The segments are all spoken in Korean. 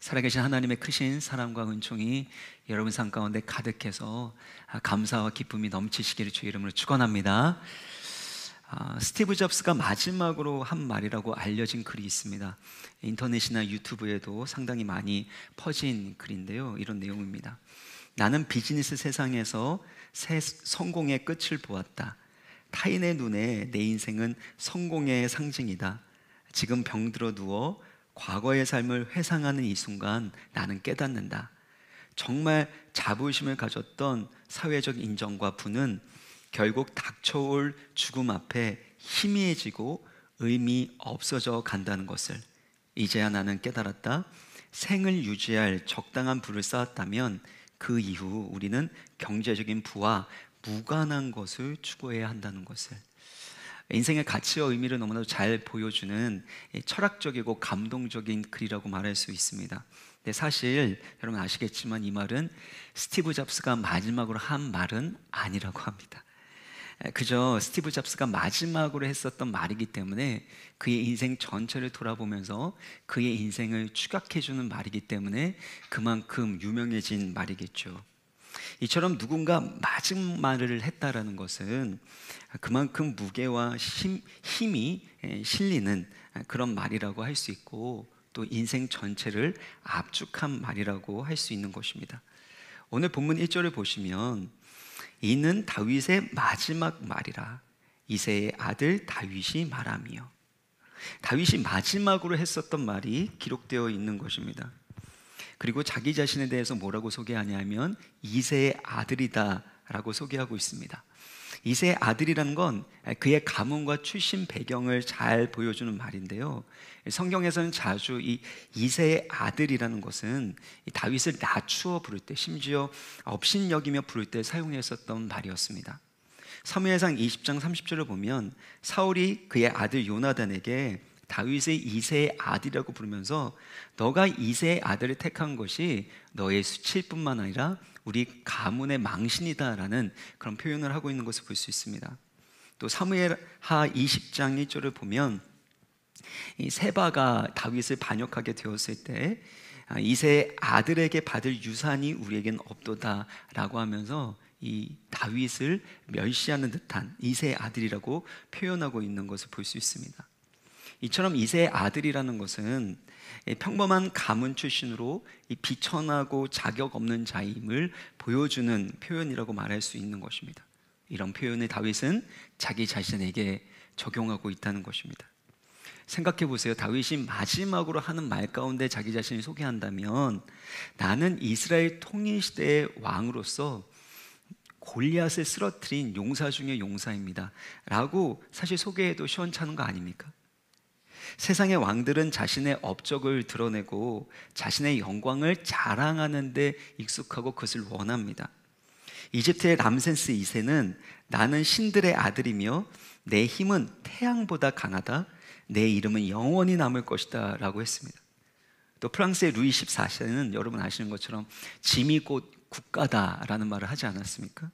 살아계신 하나님의 크신 사랑과 은총이 여러분 삶 가운데 가득해서 감사와 기쁨이 넘치시기를 주의 이름으로 축원합니다. 스티브 잡스가 마지막으로 한 말이라고 알려진 글이 있습니다. 인터넷이나 유튜브에도 상당히 많이 퍼진 글인데요, 이런 내용입니다. 나는 비즈니스 세상에서 새 성공의 끝을 보았다. 타인의 눈에 내 인생은 성공의 상징이다. 지금 병들어 누워 과거의 삶을 회상하는 이 순간 나는 깨닫는다. 정말 자부심을 가졌던 사회적 인정과 부는 결국 닥쳐올 죽음 앞에 희미해지고 의미 없어져 간다는 것을 이제야 나는 깨달았다. 생을 유지할 적당한 부를 쌓았다면 그 이후 우리는 경제적인 부와 무관한 것을 추구해야 한다는 것을, 인생의 가치와 의미를 너무나도 잘 보여주는 철학적이고 감동적인 글이라고 말할 수 있습니다. 근데 사실 여러분 아시겠지만 이 말은 스티브 잡스가 마지막으로 한 말은 아니라고 합니다. 그저 스티브 잡스가 마지막으로 했었던 말이기 때문에 그의 인생 전체를 돌아보면서 그의 인생을 추격해주는 말이기 때문에 그만큼 유명해진 말이겠죠. 이처럼 누군가 마지막말을 했다라는 것은 그만큼 무게와 힘이 실리는 그런 말이라고 할 수 있고, 또 인생 전체를 압축한 말이라고 할 수 있는 것입니다. 오늘 본문 1절을 보시면 이는 다윗의 마지막 말이라 이새의 아들 다윗이 말하며, 다윗이 마지막으로 했었던 말이 기록되어 있는 것입니다. 그리고 자기 자신에 대해서 뭐라고 소개하냐면 이새의 아들이다 라고 소개하고 있습니다. 이새의 아들이라는 건 그의 가문과 출신 배경을 잘 보여주는 말인데요, 성경에서는 자주 이 이새의 아들이라는 것은 다윗을 낮추어 부를 때, 심지어 업신여기며 부를 때 사용했었던 말이었습니다. 사무엘상 20장 30절을 보면 사울이 그의 아들 요나단에게 다윗의 이새의 아들이라고 부르면서 너가 이새의 아들을 택한 것이 너의 수치일 뿐만 아니라 우리 가문의 망신이다라는 그런 표현을 하고 있는 것을 볼 수 있습니다. 또 사무엘하 20장 1절을 보면 이 세바가 다윗을 반역하게 되었을 때 이새의 아들에게 받을 유산이 우리에겐 없도다라고 하면서 이 다윗을 멸시하는 듯한 이새의 아들이라고 표현하고 있는 것을 볼 수 있습니다. 이처럼 이새의 아들이라는 것은 평범한 가문 출신으로 비천하고 자격 없는 자임을 보여주는 표현이라고 말할 수 있는 것입니다. 이런 표현을 다윗은 자기 자신에게 적용하고 있다는 것입니다. 생각해 보세요. 다윗이 마지막으로 하는 말 가운데 자기 자신을 소개한다면 나는 이스라엘 통일시대의 왕으로서 골리앗을 쓰러뜨린 용사 중의 용사입니다 라고 사실 소개해도 시원찮은 거 아닙니까? 세상의 왕들은 자신의 업적을 드러내고 자신의 영광을 자랑하는 데 익숙하고 그것을 원합니다. 이집트의 람세스 2세는 나는 신들의 아들이며 내 힘은 태양보다 강하다, 내 이름은 영원히 남을 것이다 라고 했습니다. 또 프랑스의 루이 14세는 여러분 아시는 것처럼 짐이 곧 국가다라는 말을 하지 않았습니까?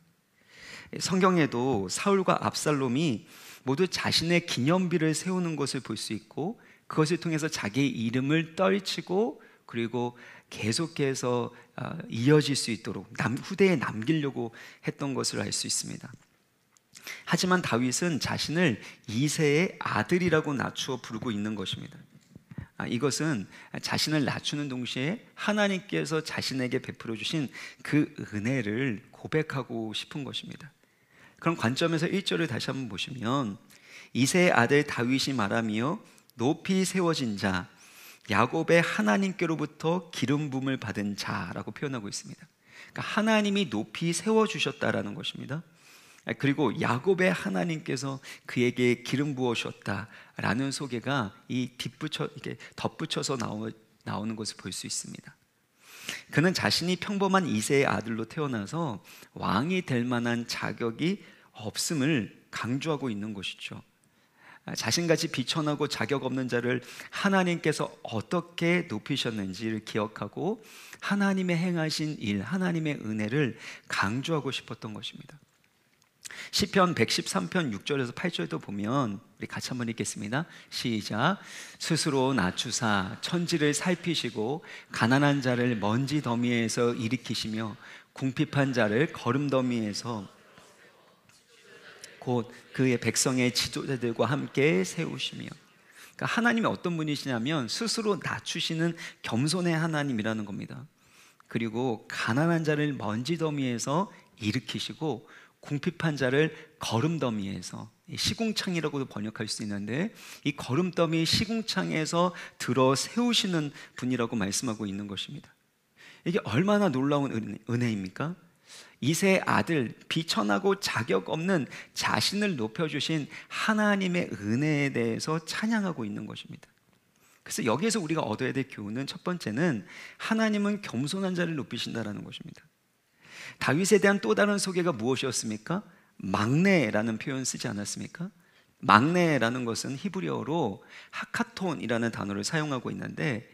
성경에도 사울과 압살롬이 모두 자신의 기념비를 세우는 것을 볼 수 있고, 그것을 통해서 자기의 이름을 떨치고 그리고 계속해서 이어질 수 있도록 후대에 남기려고 했던 것을 알 수 있습니다. 하지만 다윗은 자신을 이새의 아들이라고 낮추어 부르고 있는 것입니다. 이것은 자신을 낮추는 동시에 하나님께서 자신에게 베풀어 주신 그 은혜를 고백하고 싶은 것입니다. 그런 관점에서 1절을 다시 한번 보시면 이새의 아들 다윗이 말하며 높이 세워진 자, 야곱의 하나님께로부터 기름 부음을 받은 자라고 표현하고 있습니다. 그러니까 하나님이 높이 세워주셨다라는 것입니다. 그리고 야곱의 하나님께서 그에게 기름 부어 주셨다라는 소개가 이게 덧붙여서 나오는 것을 볼 수 있습니다. 그는 자신이 평범한 이새의 아들로 태어나서 왕이 될 만한 자격이 없음을 강조하고 있는 것이죠. 자신같이 비천하고 자격 없는 자를 하나님께서 어떻게 높이셨는지를 기억하고 하나님의 행하신 일, 하나님의 은혜를 강조하고 싶었던 것입니다. 시편 113편 6절에서 8절도 보면 우리 같이 한번 읽겠습니다. 시작. 스스로 낮추사 천지를 살피시고 가난한 자를 먼지 더미에서 일으키시며 궁핍한 자를 거름 더미에서 곧 그의 백성의 지도자들과 함께 세우시며. 그러니까 하나님이 어떤 분이시냐면 스스로 낮추시는 겸손의 하나님이라는 겁니다. 그리고 가난한 자를 먼지 더미에서 일으키시고 궁핍한 자를 거름 더미에서, 시궁창이라고도 번역할 수 있는데 이 거름 더미 시궁창에서 들어 세우시는 분이라고 말씀하고 있는 것입니다. 이게 얼마나 놀라운 은혜입니까? 이세의 아들, 비천하고 자격 없는 자신을 높여주신 하나님의 은혜에 대해서 찬양하고 있는 것입니다. 그래서 여기에서 우리가 얻어야 될 교훈은, 첫 번째는 하나님은 겸손한 자를 높이신다는 것입니다. 다윗에 대한 또 다른 소개가 무엇이었습니까? 막내라는 표현 쓰지 않았습니까? 막내라는 것은 히브리어로 하카톤이라는 단어를 사용하고 있는데,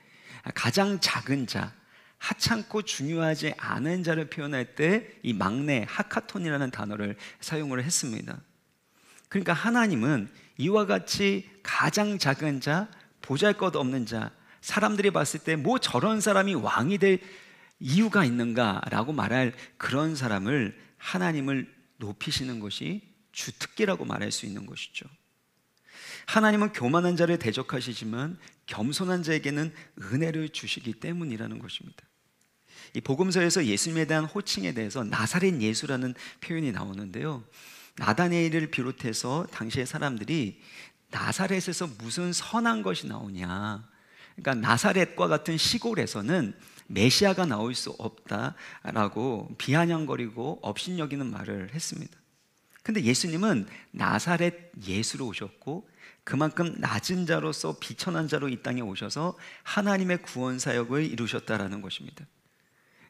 가장 작은 자, 하찮고 중요하지 않은 자를 표현할 때 이 막내, 하카톤이라는 단어를 사용을 했습니다. 그러니까 하나님은 이와 같이 가장 작은 자, 보잘것없는 자, 사람들이 봤을 때 뭐 저런 사람이 왕이 될 이유가 있는가라고 말할 그런 사람을, 하나님을 높이시는 것이 주특기라고 말할 수 있는 것이죠. 하나님은 교만한 자를 대적하시지만 겸손한 자에게는 은혜를 주시기 때문이라는 것입니다. 이 복음서에서 예수님에 대한 호칭에 대해서 나사렛 예수라는 표현이 나오는데요, 나다네엘을 비롯해서 당시의 사람들이 나사렛에서 무슨 선한 것이 나오냐, 그러니까 나사렛과 같은 시골에서는 메시아가 나올 수 없다라고 비아냥거리고 업신여기는 말을 했습니다. 근데 예수님은 나사렛 예수로 오셨고 그만큼 낮은 자로서 비천한 자로 이 땅에 오셔서 하나님의 구원 사역을 이루셨다라는 것입니다.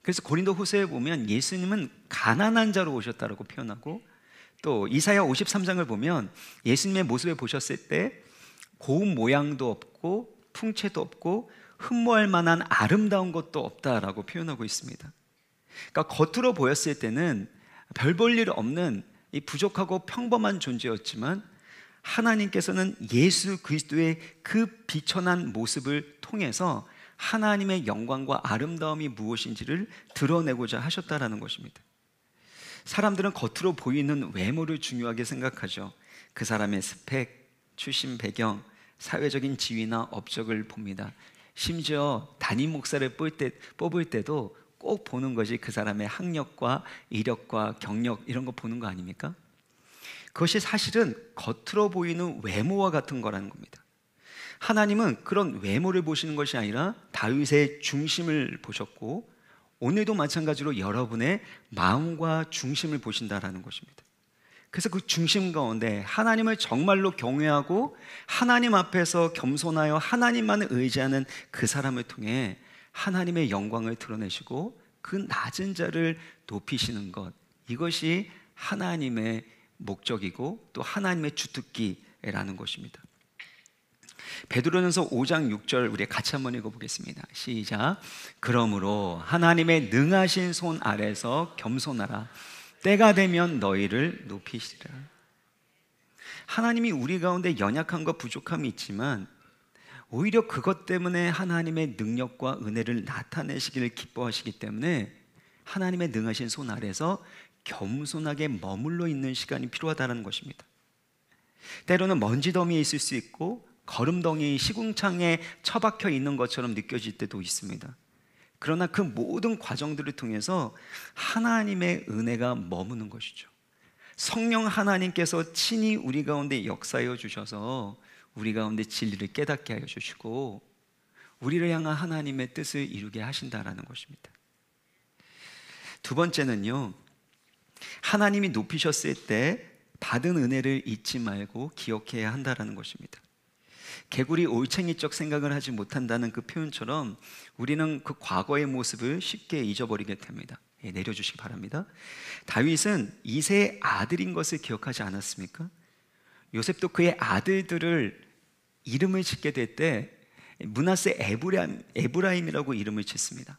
그래서 고린도 후서에 보면 예수님은 가난한 자로 오셨다라고 표현하고, 또 이사야 53장을 보면 예수님의 모습을 보셨을 때 고운 모양도 없고 풍채도 없고 흠모할 만한 아름다운 것도 없다라고 표현하고 있습니다. 그러니까 겉으로 보였을 때는 별 볼 일 없는 이 부족하고 평범한 존재였지만 하나님께서는 예수 그리스도의 그 비천한 모습을 통해서 하나님의 영광과 아름다움이 무엇인지를 드러내고자 하셨다라는 것입니다. 사람들은 겉으로 보이는 외모를 중요하게 생각하죠. 그 사람의 스펙, 출신 배경, 사회적인 지위나 업적을 봅니다. 심지어 담임 목사를 뽑을 때도 꼭 보는 것이 그 사람의 학력과 이력과 경력, 이런 거 보는 거 아닙니까? 그것이 사실은 겉으로 보이는 외모와 같은 거라는 겁니다. 하나님은 그런 외모를 보시는 것이 아니라 다윗의 중심을 보셨고, 오늘도 마찬가지로 여러분의 마음과 중심을 보신다라는 것입니다. 그래서 그 중심 가운데 하나님을 정말로 경외하고 하나님 앞에서 겸손하여 하나님만을 의지하는 그 사람을 통해 하나님의 영광을 드러내시고 그 낮은 자를 높이시는 것, 이것이 하나님의 목적이고 또 하나님의 주특기라는 것입니다. 베드로전서 5장 6절 우리 같이 한번 읽어보겠습니다. 시작. 그러므로 하나님의 능하신 손 아래서 겸손하라. 때가 되면 너희를 높이시리라. 하나님이 우리 가운데 연약함과 부족함이 있지만 오히려 그것 때문에 하나님의 능력과 은혜를 나타내시기를 기뻐하시기 때문에 하나님의 능하신 손 아래서 겸손하게 머물러 있는 시간이 필요하다는 것입니다. 때로는 먼지더미에 있을 수 있고 거름덩이 시궁창에 처박혀 있는 것처럼 느껴질 때도 있습니다. 그러나 그 모든 과정들을 통해서 하나님의 은혜가 머무는 것이죠. 성령 하나님께서 친히 우리 가운데 역사하여 주셔서 우리 가운데 진리를 깨닫게 하여 주시고 우리를 향한 하나님의 뜻을 이루게 하신다라는 것입니다. 두 번째는요, 하나님이 높이셨을 때 받은 은혜를 잊지 말고 기억해야 한다라는 것입니다. 개구리 올챙이적 생각을 하지 못한다는 그 표현처럼 우리는 그 과거의 모습을 쉽게 잊어버리게 됩니다. 내려주시기 바랍니다. 다윗은 이새의 아들인 것을 기억하지 않았습니까? 요셉도 그의 아들들을 이름을 짓게 될 때 므낫세 에브라임이라고 이름을 짓습니다.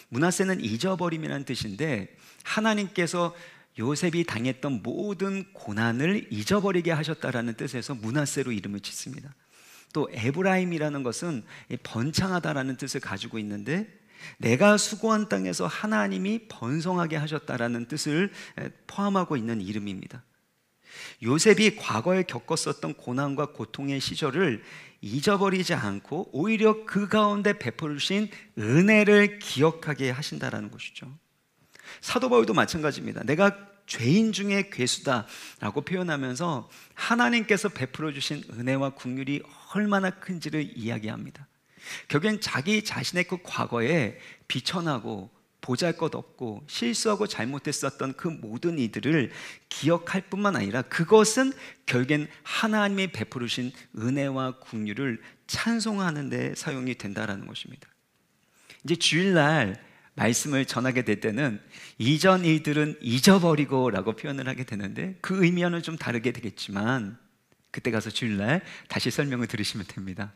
므낫세는 잊어버림이라는 뜻인데 하나님께서 요셉이 당했던 모든 고난을 잊어버리게 하셨다라는 뜻에서 므낫세로 이름을 짓습니다. 또 에브라임이라는 것은 번창하다라는 뜻을 가지고 있는데, 내가 수고한 땅에서 하나님이 번성하게 하셨다라는 뜻을 포함하고 있는 이름입니다. 요셉이 과거에 겪었었던 고난과 고통의 시절을 잊어버리지 않고 오히려 그 가운데 베풀어 주신 은혜를 기억하게 하신다라는 것이죠. 사도 바울도 마찬가지입니다. 내가 죄인 중에 괴수다라고 표현하면서 하나님께서 베풀어 주신 은혜와 긍휼이 얼마나 큰지를 이야기합니다. 결국엔 자기 자신의 그 과거에 비천하고 보잘것없고 실수하고 잘못했었던 그 모든 이들을 기억할 뿐만 아니라 그것은 결국엔 하나님이 베푸르신 은혜와 긍휼을 찬송하는 데 사용이 된다라는 것입니다. 이제 주일날 말씀을 전하게 될 때는 이전 일들은 잊어버리고 라고 표현을 하게 되는데, 그 의미와는 좀 다르게 되겠지만 그때 가서 주일날 다시 설명을 들으시면 됩니다.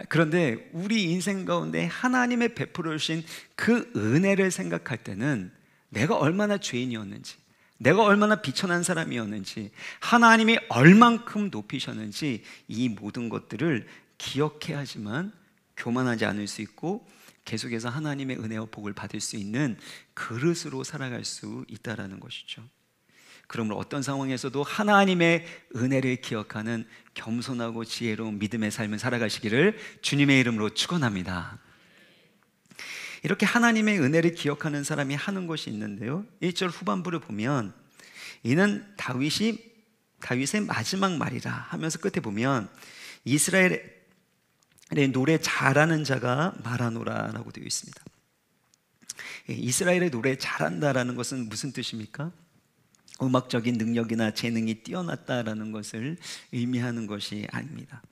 그런데 우리 인생 가운데 하나님의 베풀어 주신 그 은혜를 생각할 때는 내가 얼마나 죄인이었는지, 내가 얼마나 비천한 사람이었는지, 하나님이 얼만큼 높이셨는지 이 모든 것들을 기억해야 하지만 교만하지 않을 수 있고 계속해서 하나님의 은혜와 복을 받을 수 있는 그릇으로 살아갈 수 있다라는 것이죠. 그러므로 어떤 상황에서도 하나님의 은혜를 기억하는 겸손하고 지혜로운 믿음의 삶을 살아가시기를 주님의 이름으로 축원합니다. 이렇게 하나님의 은혜를 기억하는 사람이 하는 것이 있는데요, 1절 후반부를 보면 이는 다윗의 마지막 말이라 하면서 끝에 보면 이스라엘의 노래 잘하는 자가 말하노라 라고 되어 있습니다. 이스라엘의 노래 잘한다라는 것은 무슨 뜻입니까? 음악적인 능력이나 재능이 뛰어났다라는 것을 의미하는 것이 아닙니다.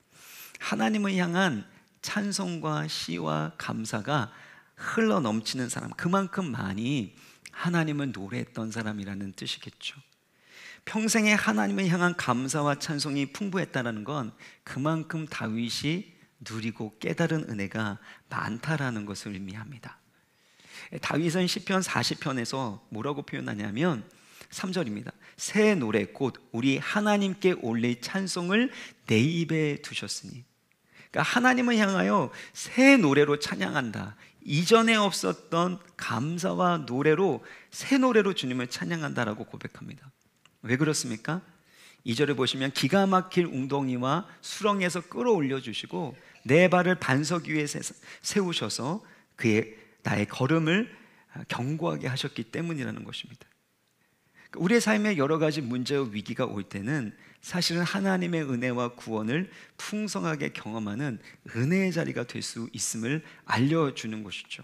하나님을 향한 찬송과 시와 감사가 흘러 넘치는 사람, 그만큼 많이 하나님을 노래했던 사람이라는 뜻이겠죠. 평생에 하나님을 향한 감사와 찬송이 풍부했다는 건 그만큼 다윗이 누리고 깨달은 은혜가 많다라는 것을 의미합니다. 다윗은 시편 40편에서 뭐라고 표현하냐면 3절입니다. 새 노래 곧 우리 하나님께 올릴 찬송을 내 입에 두셨으니, 그러니까 하나님을 향하여 새 노래로 찬양한다. 이전에 없었던 감사와 노래로, 새 노래로 주님을 찬양한다라고 고백합니다. 왜 그렇습니까? 2절에 보시면 기가 막힐 웅덩이와 수렁에서 끌어올려 주시고 내 발을 반석 위에 세우셔서 나의 걸음을 견고하게 하셨기 때문이라는 것입니다. 우리의 삶에 여러 가지 문제와 위기가 올 때는 사실은 하나님의 은혜와 구원을 풍성하게 경험하는 은혜의 자리가 될 수 있음을 알려주는 것이죠.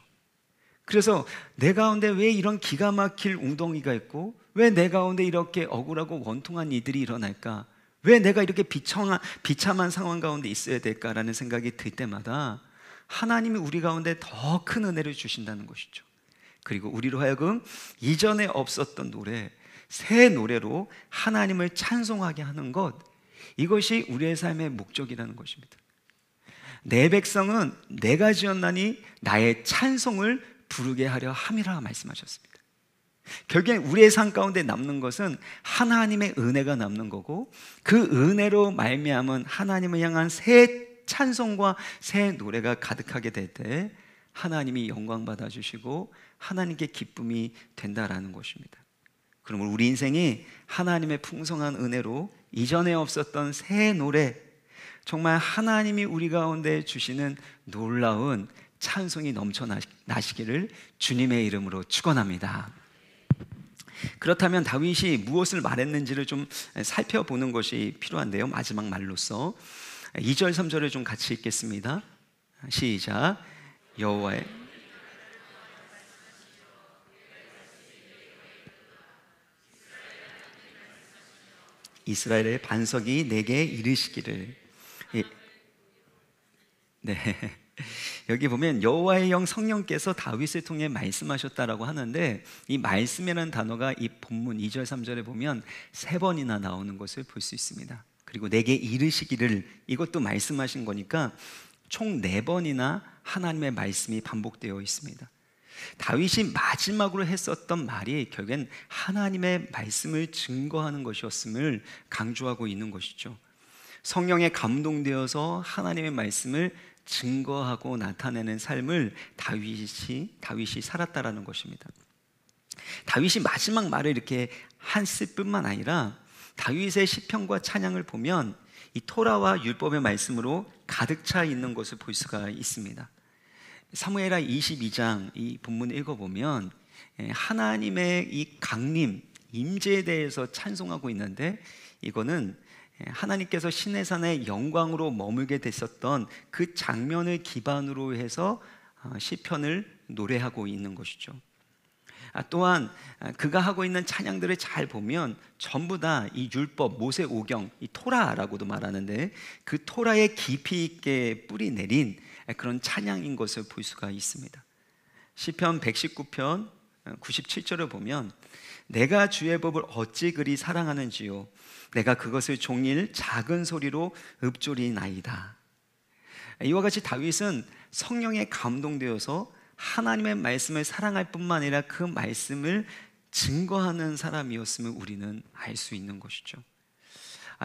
그래서 내 가운데 왜 이런 기가 막힐 웅덩이가 있고, 왜 내 가운데 이렇게 억울하고 원통한 일들이 일어날까, 왜 내가 이렇게 비참한 상황 가운데 있어야 될까라는 생각이 들 때마다 하나님이 우리 가운데 더 큰 은혜를 주신다는 것이죠. 그리고 우리로 하여금 이전에 없었던 노래, 새 노래로 하나님을 찬송하게 하는 것, 이것이 우리의 삶의 목적이라는 것입니다. 내 백성은 내가 지었나니 나의 찬송을 부르게 하려 함이라 말씀하셨습니다. 결국엔 우리의 삶 가운데 남는 것은 하나님의 은혜가 남는 거고, 그 은혜로 말미암은 하나님을 향한 새 찬송과 새 노래가 가득하게 될 때 하나님이 영광 받아주시고 하나님께 기쁨이 된다라는 것입니다. 그러므로 우리 인생이 하나님의 풍성한 은혜로 이전에 없었던 새 노래, 정말 하나님이 우리 가운데 주시는 놀라운 찬송이 넘쳐나시기를 주님의 이름으로 축원합니다. 그렇다면 다윗이 무엇을 말했는지를 좀 살펴보는 것이 필요한데요, 마지막 말로서 2절 3절을 좀 같이 읽겠습니다. 시작. 여호와의 이스라엘의 반석이 내게 이르시기를. 네, 여기 보면 여호와의 영 성령께서 다윗을 통해 말씀하셨다라고 하는데, 이 말씀이라는 단어가 이 본문 2절 3절에 보면 3번이나 나오는 것을 볼 수 있습니다. 그리고 내게 이르시기를, 이것도 말씀하신 거니까 총 4번이나 하나님의 말씀이 반복되어 있습니다. 다윗이 마지막으로 했었던 말이 결국엔 하나님의 말씀을 증거하는 것이었음을 강조하고 있는 것이죠. 성령에 감동되어서 하나님의 말씀을 증거하고 나타내는 삶을 다윗이 살았다라는 것입니다. 다윗이 마지막 말을 이렇게 했을 뿐만 아니라 다윗의 시편과 찬양을 보면 이 토라와 율법의 말씀으로 가득 차 있는 것을 볼 수가 있습니다. 사무엘하 22장 이 본문 읽어보면 하나님의 이 강림, 임재에 대해서 찬송하고 있는데, 이거는 하나님께서 시내산의 영광으로 머물게 됐었던 그 장면을 기반으로 해서 시편을 노래하고 있는 것이죠. 또한 그가 하고 있는 찬양들을 잘 보면 전부 다 이 율법, 모세 오경, 이 토라라고도 말하는데 그 토라에 깊이 있게 뿌리 내린 그런 찬양인 것을 볼 수가 있습니다. 시편 119편 97절을 보면 내가 주의 법을 어찌 그리 사랑하는지요, 내가 그것을 종일 작은 소리로 읊조리나이다. 이와 같이 다윗은 성령에 감동되어서 하나님의 말씀을 사랑할 뿐만 아니라 그 말씀을 증거하는 사람이었음을 우리는 알 수 있는 것이죠.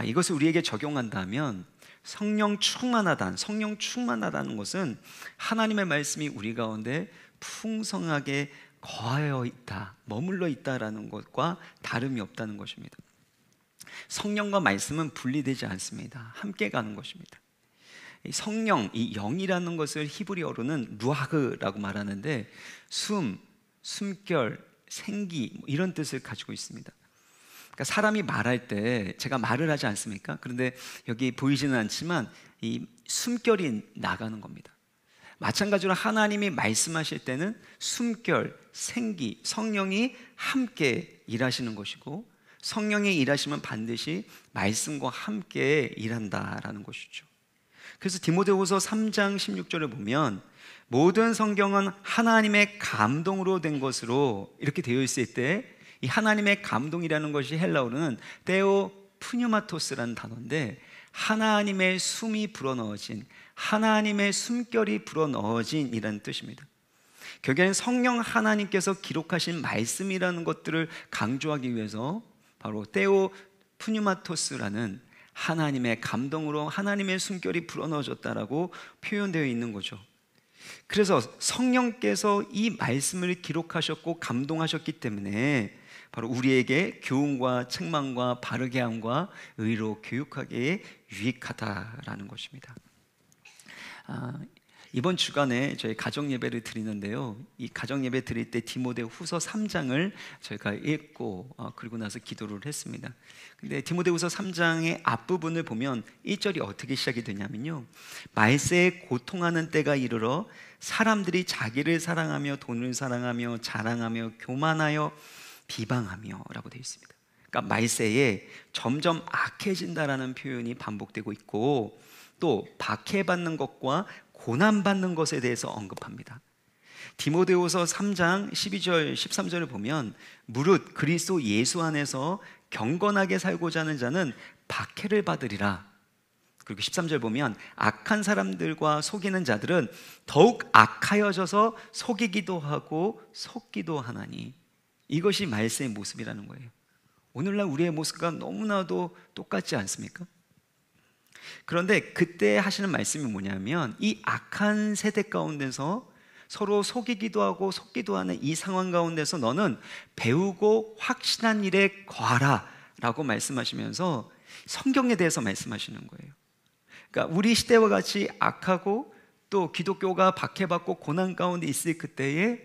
이것을 우리에게 적용한다면 성령 충만하다는 것은 하나님의 말씀이 우리 가운데 풍성하게 거하여 있다, 머물러 있다라는 것과 다름이 없다는 것입니다. 성령과 말씀은 분리되지 않습니다. 함께 가는 것입니다. 성령, 이 영이라는 것을 히브리어로는 루아흐라고 말하는데 숨결, 생기 이런 뜻을 가지고 있습니다. 그러니까 사람이 말할 때 제가 말을 하지 않습니까? 그런데 여기 보이지는 않지만 이 숨결이 나가는 겁니다. 마찬가지로 하나님이 말씀하실 때는 숨결, 생기, 성령이 함께 일하시는 것이고, 성령이 일하시면 반드시 말씀과 함께 일한다라는 것이죠. 그래서 디모데후서 3장 16절을 보면 모든 성경은 하나님의 감동으로 된 것으로 이렇게 되어 있을 때, 이 하나님의 감동이라는 것이 헬라어로는 테오 푸뉴마토스라는 단어인데 하나님의 숨이 불어넣어진, 하나님의 숨결이 불어넣어진 이라는 뜻입니다. 결국엔 성령 하나님께서 기록하신 말씀이라는 것들을 강조하기 위해서 바로 테오 푸뉴마토스라는 하나님의 감동으로 하나님의 숨결이 불어넣어졌다라고 표현되어 있는 거죠. 그래서 성령께서 이 말씀을 기록하셨고 감동하셨기 때문에 바로 우리에게 교훈과 책망과 바르게 함과 의로 교육하기에 유익하다라는 것입니다. 이번 주간에 저희 가정 예배를 드리는데요, 이 가정 예배 드릴 때 디모데후서 3장을 저희가 읽고 그리고 나서 기도를 했습니다. 근데 디모데후서 3장의 앞부분을 보면 1절이 어떻게 시작이 되냐면요, 말세에 고통하는 때가 이르러 사람들이 자기를 사랑하며 돈을 사랑하며 자랑하며 교만하여 비방하며 라고 되어 있습니다. 그러니까 말세에 점점 악해진다라는 표현이 반복되고 있고, 또 박해받는 것과 고난받는 것에 대해서 언급합니다. 디모데후서 3장 12절 13절을 보면 무릇 그리스도 예수 안에서 경건하게 살고자 하는 자는 박해를 받으리라. 그리고 13절 보면 악한 사람들과 속이는 자들은 더욱 악하여져서 속이기도 하고 속기도 하나니. 이것이 말세의 모습이라는 거예요. 오늘날 우리의 모습과 너무나도 똑같지 않습니까? 그런데 그때 하시는 말씀이 뭐냐면 이 악한 세대 가운데서 서로 속이기도 하고 속기도 하는 이 상황 가운데서 너는 배우고 확신한 일에 거하라 라고 말씀하시면서 성경에 대해서 말씀하시는 거예요. 그러니까 우리 시대와 같이 악하고 또 기독교가 박해받고 고난 가운데 있을 그때에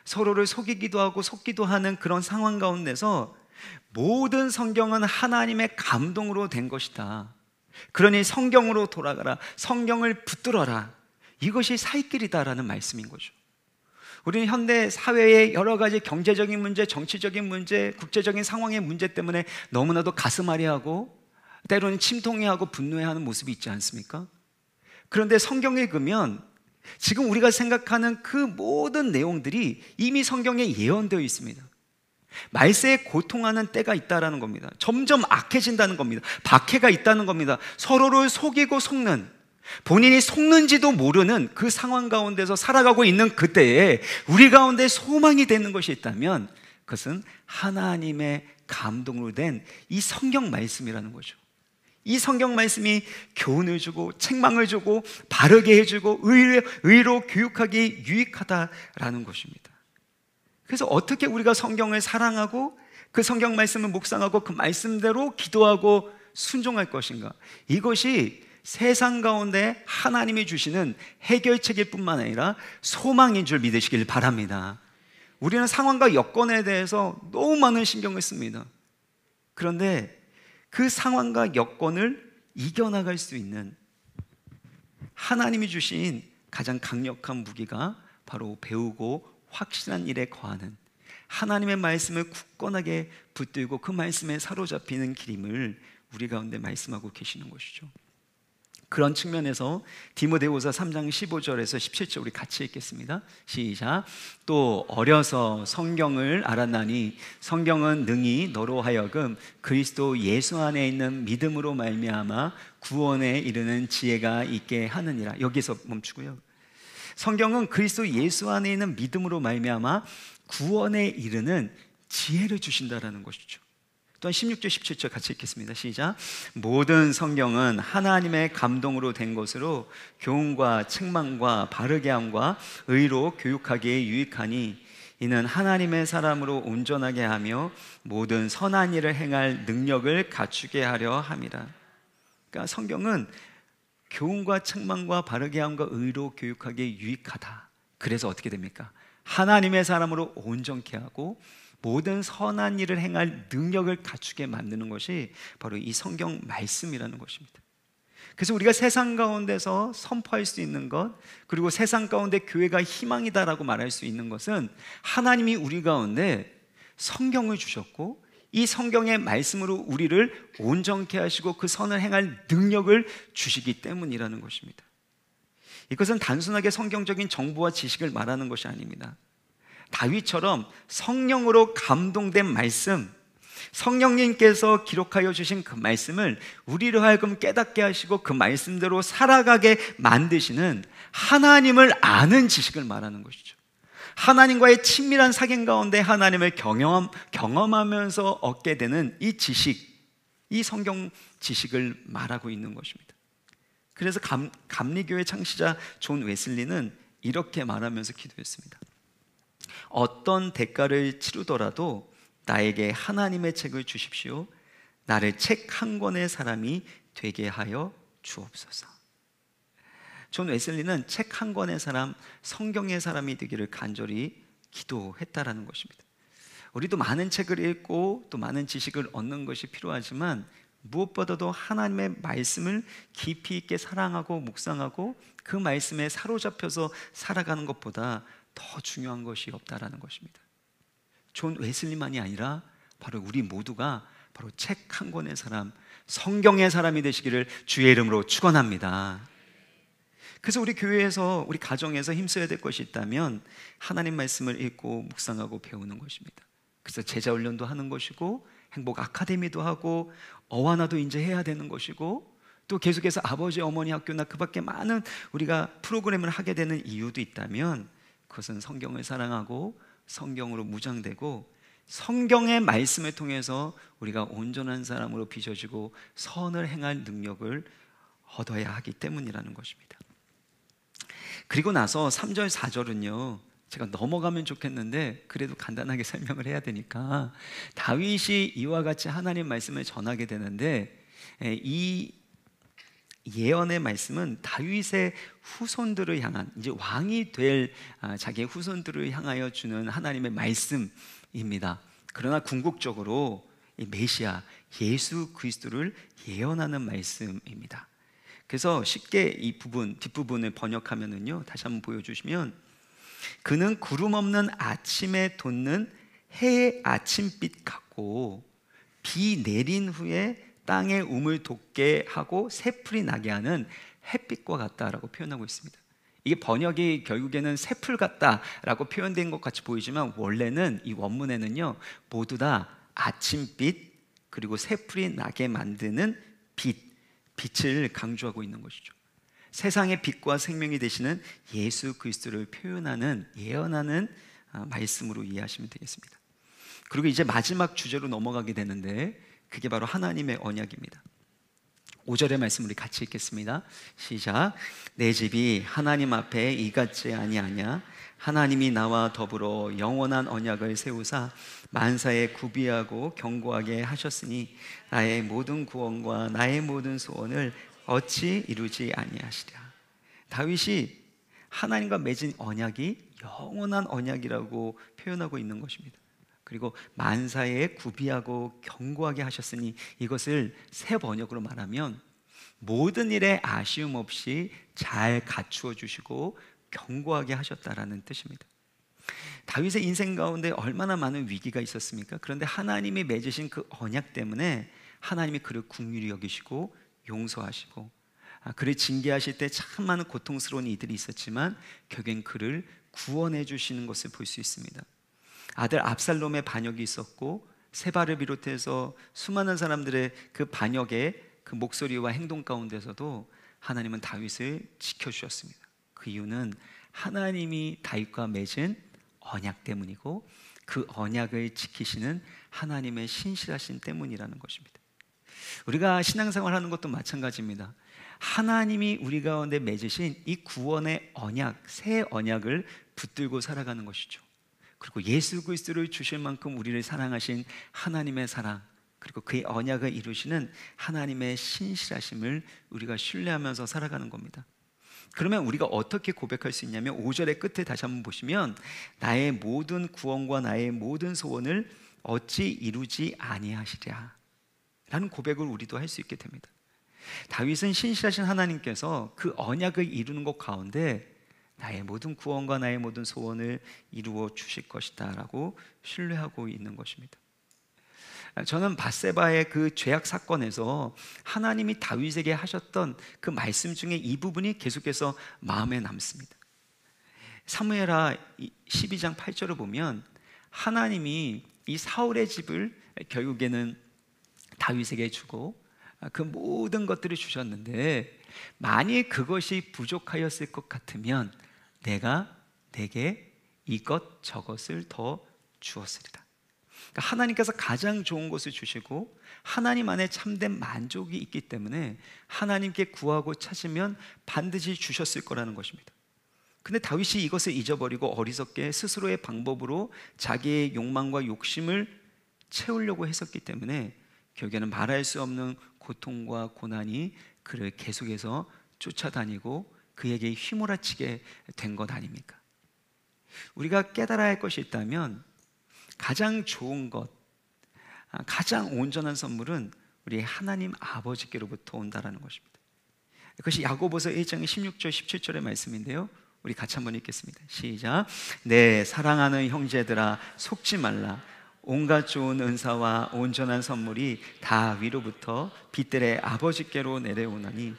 서로를 속이기도 하고 속기도 하는 그런 상황 가운데서 모든 성경은 하나님의 감동으로 된 것이다. 그러니 성경으로 돌아가라, 성경을 붙들어라. 이것이 살 길이다라는 말씀인 거죠. 우리는 현대 사회의 여러 가지 경제적인 문제, 정치적인 문제, 국제적인 상황의 문제 때문에 너무나도 가슴앓이하고 때로는 침통해하고 분노해하는 모습이 있지 않습니까? 그런데 성경을 읽으면 지금 우리가 생각하는 그 모든 내용들이 이미 성경에 예언되어 있습니다. 말세에 고통하는 때가 있다는 겁니다. 점점 악해진다는 겁니다. 박해가 있다는 겁니다. 서로를 속이고 속는, 본인이 속는지도 모르는 그 상황 가운데서 살아가고 있는 그때에 우리 가운데 소망이 되는 것이 있다면 그것은 하나님의 감동으로 된 이 성경 말씀이라는 거죠. 이 성경 말씀이 교훈을 주고 책망을 주고 바르게 해주고 의로 교육하기 유익하다라는 것입니다. 그래서 어떻게 우리가 성경을 사랑하고 그 성경 말씀을 묵상하고 그 말씀대로 기도하고 순종할 것인가, 이것이 세상 가운데 하나님이 주시는 해결책일 뿐만 아니라 소망인 줄 믿으시길 바랍니다. 우리는 상황과 여건에 대해서 너무 많은 신경을 씁니다. 그런데 그 상황과 여건을 이겨나갈 수 있는 하나님이 주신 가장 강력한 무기가 바로 배우고 확신한 일에 거하는 하나님의 말씀을 굳건하게 붙들고 그 말씀에 사로잡히는 길임을 우리 가운데 말씀하고 계시는 것이죠. 그런 측면에서 디모데후서 3장 15절에서 17절 우리 같이 읽겠습니다. 시작. 또 어려서 성경을 알았나니 성경은 능히 너로 하여금 그리스도 예수 안에 있는 믿음으로 말미암아 구원에 이르는 지혜가 있게 하느니라. 여기서 멈추고요. 성경은 그리스도 예수 안에 있는 믿음으로 말미암아 구원에 이르는 지혜를 주신다라는 것이죠. 또한 16절 17절 같이 읽겠습니다. 시작. 모든 성경은 하나님의 감동으로 된 것으로 교훈과 책망과 바르게 함과 의로 교육하기에 유익하니 이는 하나님의 사람으로 온전하게 하며 모든 선한 일을 행할 능력을 갖추게 하려 함이라. 그러니까 성경은 교훈과 책망과 바르게 함과 의로 교육하기에 유익하다. 그래서 어떻게 됩니까? 하나님의 사람으로 온전케 하고 모든 선한 일을 행할 능력을 갖추게 만드는 것이 바로 이 성경 말씀이라는 것입니다. 그래서 우리가 세상 가운데서 선포할 수 있는 것, 그리고 세상 가운데 교회가 희망이다라고 말할 수 있는 것은 하나님이 우리 가운데 성경을 주셨고 이 성경의 말씀으로 우리를 온전케 하시고 그 선을 행할 능력을 주시기 때문이라는 것입니다. 이것은 단순하게 성경적인 정보와 지식을 말하는 것이 아닙니다. 다윗처럼 성령으로 감동된 말씀, 성령님께서 기록하여 주신 그 말씀을 우리로 하여금 깨닫게 하시고 그 말씀대로 살아가게 만드시는 하나님을 아는 지식을 말하는 것이죠. 하나님과의 친밀한 사귐 가운데 하나님을 경험하면서 얻게 되는 이 지식, 이 성경 지식을 말하고 있는 것입니다. 그래서 감리교회 창시자 존 웨슬리는 이렇게 말하면서 기도했습니다. 어떤 대가를 치르더라도 나에게 하나님의 책을 주십시오. 나를 책 한 권의 사람이 되게 하여 주옵소서. 존 웨슬리는 책 한 권의 사람, 성경의 사람이 되기를 간절히 기도했다라는 것입니다. 우리도 많은 책을 읽고 또 많은 지식을 얻는 것이 필요하지만 무엇보다도 하나님의 말씀을 깊이 있게 사랑하고 묵상하고 그 말씀에 사로잡혀서 살아가는 것보다 더 중요한 것이 없다라는 것입니다. 존 웨슬리만이 아니라 바로 우리 모두가 바로 책 한 권의 사람, 성경의 사람이 되시기를 주의 이름으로 축원합니다. 그래서 우리 교회에서, 우리 가정에서 힘써야 될 것이 있다면 하나님 말씀을 읽고 묵상하고 배우는 것입니다. 그래서 제자 훈련도 하는 것이고 행복 아카데미도 하고 어와나도 이제 해야 되는 것이고 또 계속해서 아버지 어머니 학교나 그 밖에 많은 우리가 프로그램을 하게 되는 이유도 있다면 그것은 성경을 사랑하고 성경으로 무장되고 성경의 말씀을 통해서 우리가 온전한 사람으로 빚어지고 선을 행할 능력을 얻어야 하기 때문이라는 것입니다. 그리고 나서 3절 4절은요 제가 넘어가면 좋겠는데 그래도 간단하게 설명을 해야 되니까 다윗이 이와 같이 하나님 말씀을 전하게 되는데 이 예언의 말씀은 다윗의 후손들을 향한 이제 왕이 될 자기의 후손들을 향하여 주는 하나님의 말씀입니다. 그러나 궁극적으로 이 메시아 예수 그리스도를 예언하는 말씀입니다. 그래서 쉽게 이 부분 뒷부분을 번역하면은요 다시 한번 보여주시면 그는 구름 없는 아침에 돋는 해의 아침빛 같고 비 내린 후에 땅에 우물 돋게 하고 새풀이 나게 하는 햇빛과 같다라고 표현하고 있습니다. 이게 번역이 결국에는 새풀 같다라고 표현된 것 같이 보이지만 원래는 이 원문에는요 모두 다 아침빛 그리고 새풀이 나게 만드는 빛을 강조하고 있는 것이죠. 세상의 빛과 생명이 되시는 예수 그리스도를 표현하는, 예언하는 말씀으로 이해하시면 되겠습니다. 그리고 이제 마지막 주제로 넘어가게 되는데, 그게 바로 하나님의 언약입니다. 5절의 말씀 우리 같이 읽겠습니다. 시작. 내 집이 하나님 앞에 이같지 아니하냐. 하나님이 나와 더불어 영원한 언약을 세우사 만사에 구비하고 견고하게 하셨으니 나의 모든 구원과 나의 모든 소원을 어찌 이루지 아니하시랴. 다윗이 하나님과 맺은 언약이 영원한 언약이라고 표현하고 있는 것입니다. 그리고 만사에 구비하고 견고하게 하셨으니, 이것을 새 번역으로 말하면 모든 일에 아쉬움 없이 잘 갖추어 주시고 견고하게 하셨다라는 뜻입니다. 다윗의 인생 가운데 얼마나 많은 위기가 있었습니까? 그런데 하나님이 맺으신 그 언약 때문에 하나님이 그를 긍휼히 여기시고 용서하시고, 그를 징계하실 때 참 많은 고통스러운 이들이 있었지만 결국엔 그를 구원해 주시는 것을 볼 수 있습니다. 아들 압살롬의 반역이 있었고, 세바를 비롯해서 수많은 사람들의 그 반역의 그 목소리와 행동 가운데서도 하나님은 다윗을 지켜주셨습니다. 그 이유는 하나님이 다윗과 맺은 언약 때문이고, 그 언약을 지키시는 하나님의 신실하심 때문이라는 것입니다. 우리가 신앙생활 하는 것도 마찬가지입니다. 하나님이 우리 가운데 맺으신 이 구원의 언약, 새 언약을 붙들고 살아가는 것이죠. 그리고 예수 그리스도를 주실 만큼 우리를 사랑하신 하나님의 사랑, 그리고 그의 언약을 이루시는 하나님의 신실하심을 우리가 신뢰하면서 살아가는 겁니다. 그러면 우리가 어떻게 고백할 수 있냐면, 5절의 끝에 다시 한번 보시면 나의 모든 구원과 나의 모든 소원을 어찌 이루지 아니하시랴 라는 고백을 우리도 할 수 있게 됩니다. 다윗은 신실하신 하나님께서 그 언약을 이루는 것 가운데 나의 모든 구원과 나의 모든 소원을 이루어 주실 것이다 라고 신뢰하고 있는 것입니다. 저는 밧세바의 그 죄악 사건에서 하나님이 다윗에게 하셨던 그 말씀 중에 이 부분이 계속해서 마음에 남습니다. 사무엘하 12장 8절을 보면 하나님이 이 사울의 집을 결국에는 다윗에게 주고 그 모든 것들을 주셨는데, 만일 그것이 부족하였을 것 같으면 내가 내게 이것 저것을 더 주었으리라. 그러니까 하나님께서 가장 좋은 것을 주시고 하나님 안에 참된 만족이 있기 때문에 하나님께 구하고 찾으면 반드시 주셨을 거라는 것입니다. 근데 다윗이 이것을 잊어버리고 어리석게 스스로의 방법으로 자기의 욕망과 욕심을 채우려고 했었기 때문에 결국에는 말할 수 없는 고통과 고난이 그를 계속해서 쫓아다니고 그에게 휘몰아치게 된 것 아닙니까? 우리가 깨달아야 할 것이 있다면 가장 좋은 것, 가장 온전한 선물은 우리 하나님 아버지께로부터 온다라는 것입니다. 그것이 야고보서 1장 16절 17절의 말씀인데요, 우리 같이 한번 읽겠습니다. 시작. 내 사랑하는 형제들아, 속지 말라. 온갖 좋은 은사와 온전한 선물이 다 위로부터 빛들의 아버지께로 내려오나니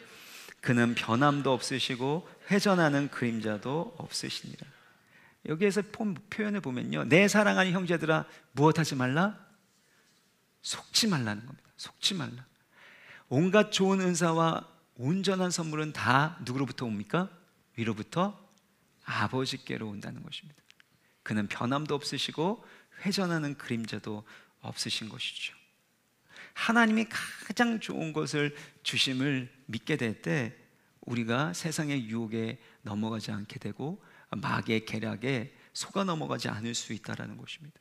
그는 변함도 없으시고 회전하는 그림자도 없으시니라. 여기에서 표현을 보면요, 내 사랑하는 형제들아, 무엇하지 말라? 속지 말라는 겁니다. 속지 말라. 온갖 좋은 은사와 온전한 선물은 다 누구로부터 옵니까? 위로부터 아버지께로 온다는 것입니다. 그는 변함도 없으시고 회전하는 그림자도 없으신 것이죠. 하나님이 가장 좋은 것을 주심을 믿게 될 때 우리가 세상의 유혹에 넘어가지 않게 되고 마귀의 계략에 속아 넘어가지 않을 수 있다는 것입니다.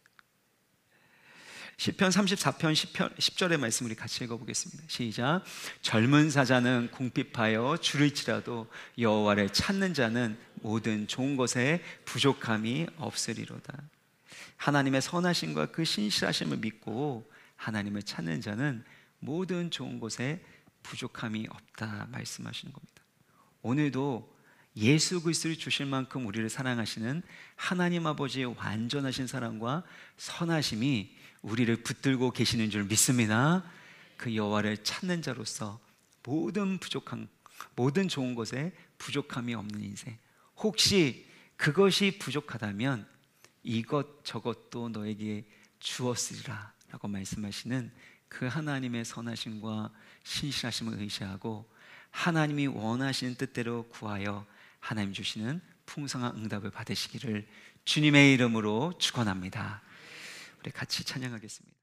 시편 34편 10절의 말씀 우리 같이 읽어보겠습니다. 시작. 젊은 사자는 궁핍하여 줄일지라도 여호와를 찾는 자는 모든 좋은 것에 부족함이 없으리로다. 하나님의 선하심과 그 신실하심을 믿고 하나님을 찾는 자는 모든 좋은 것에 부족함이 없다 말씀하시는 겁니다. 오늘도 예수 그리스도를 주실 만큼 우리를 사랑하시는 하나님 아버지의 완전하신 사랑과 선하심이 우리를 붙들고 계시는 줄 믿습니다. 그 여호와를 찾는 자로서 모든 좋은 것에 부족함이 없는 인생, 혹시 그것이 부족하다면 이것 저것도 너에게 주었으리라 라고 말씀하시는 그 하나님의 선하심과 신실하심을 의지하고 하나님이 원하시는 뜻대로 구하여 하나님 주시는 풍성한 응답을 받으시기를 주님의 이름으로 축원합니다. 우리 같이 찬양하겠습니다.